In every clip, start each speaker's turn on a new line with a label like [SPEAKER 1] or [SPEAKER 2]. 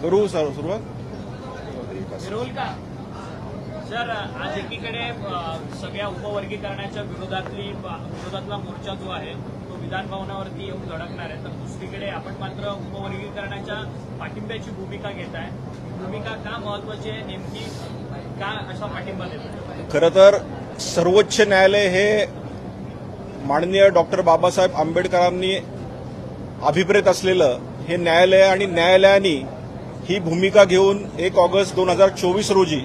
[SPEAKER 1] करू सुरुवात.
[SPEAKER 2] सर, आज एकीकडे सगळ्या उपवर्गीकरणाच्या विरोधातला मोर्चा जो आहे तो विधान भवनावरती येऊन धडकणार आहे, तर दुसरीकडे आपण मात्र उपवर्गीकरणाच्या पाठिंब्याची भूमिका घेत आहे. भूमिका का महत्वाची आहे, नेमकी का असा पाठिंबा देतो?
[SPEAKER 1] खरं तर सर्वोच्च न्यायालय हे माननीय डॉक्टर बाबासाहेब आंबेडकरांनी अभिप्रेत असलेलं हे न्यायालय आणि न्यायालयाने ही भूमिका घेऊन 1 ऑगस्ट 2024 रोजी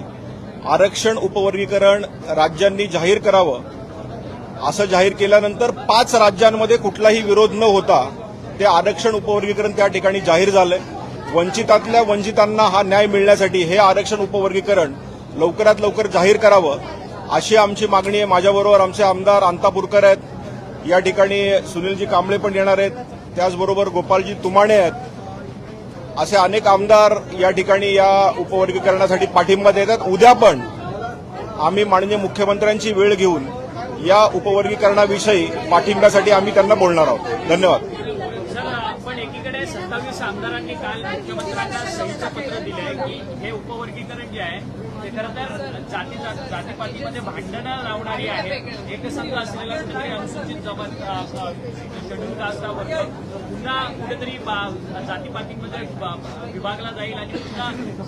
[SPEAKER 1] आरक्षण उपवर्गीकरण राज्यांनी जाहीर करावं असं जाहीर केल्यानंतर 5 राज्यांमध्ये कुठलाही विरोध न होता ते आरक्षण उपवर्गीकरण त्या ठिकाणी जाहीर झालंय. वंचितातल्या वंचितांना हा न्याय मिळण्यासाठी हे आरक्षण उपवर्गीकरण लवकरात लवकर जाहीर करावं अशी आमची मागणी आहे. माझ्याबरोबर आमचे आमदार अंतापूरकर आहेत, या ठिकाणी सुनीलजी कांबळे पण येणार आहेत, त्याचबरोबर गोपालजी तुमाणे आहेत. असे अनेक आमदार या ठिकाणी या उपवर्गीकरणासाठी पाठिंबा देतात. उद्या पण आम्ही माननीय मुख्यमंत्र्यांची वेळ घेऊन या उपवर्गीकरणाविषयी पाठिंब्यासाठी आम्ही त्यांना बोलणार आहोत. धन्यवाद.
[SPEAKER 2] सर, आपण एकीकडे 27 आमदारांनी काल मुख्यमंत्र्यांना सहीचं पत्र दिलं आहे की हे उपवर्गीकरण जे आहे ते खरं तर जातीपातीमध्ये भांडणं लावणारी आहे. एकसंघ असलेला कुठेतरी अनुसूचित शेड्यूल कास्ट वर्ग पुन्हा कुठेतरी जातीपातीमध्ये विभागला जाईल आणि पुन्हा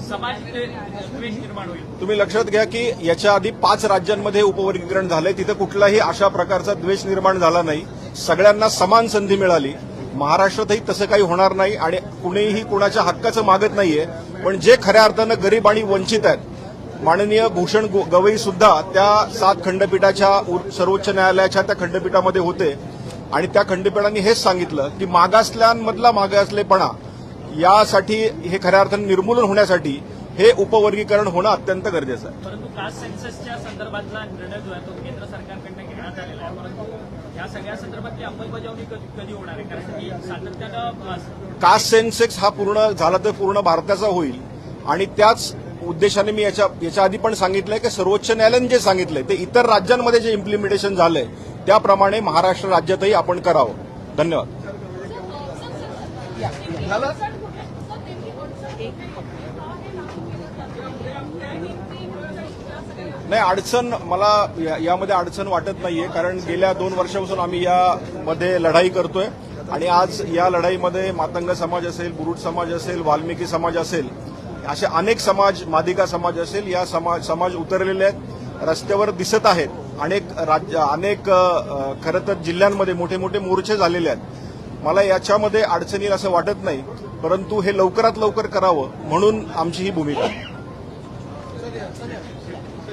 [SPEAKER 2] समाज द्वेष निर्माण होईल.
[SPEAKER 1] तुम्ही लक्षात घ्या की याच्या आधी 5 राज्यांमध्ये उपवर्गीकरण झालंय, तिथे कुठलाही अशा प्रकारचा द्वेष निर्माण झाला नाही. सगळ्यांना समान संधी मिळाली. महाराष्ट्रातही तसं काही होणार नाही आणि कुणीही कुणाच्या हक्काचं मागत नाहीये. पण जे खऱ्या अर्थानं गरीब आणि वंचित आहेत, माननीय भूषण गवई सुद्धा त्या 7 खंडपीठाच्या सर्वोच्च न्यायालयाच्या त्या खंडपीठामध्ये होते आणि त्या खंडपीठाने हेच सांगितलं की मागासल्यांमधला मागासलेपणा यासाठी हे खऱ्या अर्थानं निर्मूलन होण्यासाठी हे उपवर्गीकरण होणं अत्यंत गरजेचं आहे.
[SPEAKER 2] परंतु कास्ट सेन्ससच्या संदर्भातला निर्णय जो आहे तो केंद्र सरकारकडनं घेण्यात आलेला आहे, परंतु या सगळ्या संदर्भातली अंमलबजावणी कधी होणार आहे? कारण की सातत्यानं
[SPEAKER 1] कास्ट सेन्सेक्स हा पूर्ण झाला तर पूर्ण भारताचा होईल आणि त्याच उद्देशाने मी याच्या आधी पण सांगितलंय की सर्वोच्च न्यायालयाने जे सांगितलंय ते इतर राज्यांमध्ये जे इम्प्लिमेंटेशन झालंय त्याप्रमाणे महाराष्ट्र राज्यातही आपण करावं. धन्यवाद. नाही, अडचण मला यामध्ये अडचण वाटत नाहीये, कारण गेल्या 2 वर्षापासून आम्ही यामध्ये लढाई करतोय आणि आज या लढाईमध्ये मातंग समाज असेल, बुरुड समाज असेल, वाल्मिकी समाज असेल, असे अनेक समाज, मादिगा समाज असेल, या समाज उतरलेले आहेत, रस्त्यावर दिसत आहेत. अनेक खरं तर जिल्ह्यांमध्ये मोठे मोठे मोर्चे झालेले आहेत. मला याच्यामध्ये अडचण येईल असं वाटत नाही, परंतु हे लवकरात लवकर करावं म्हणून आमची ही भूमिका आहे.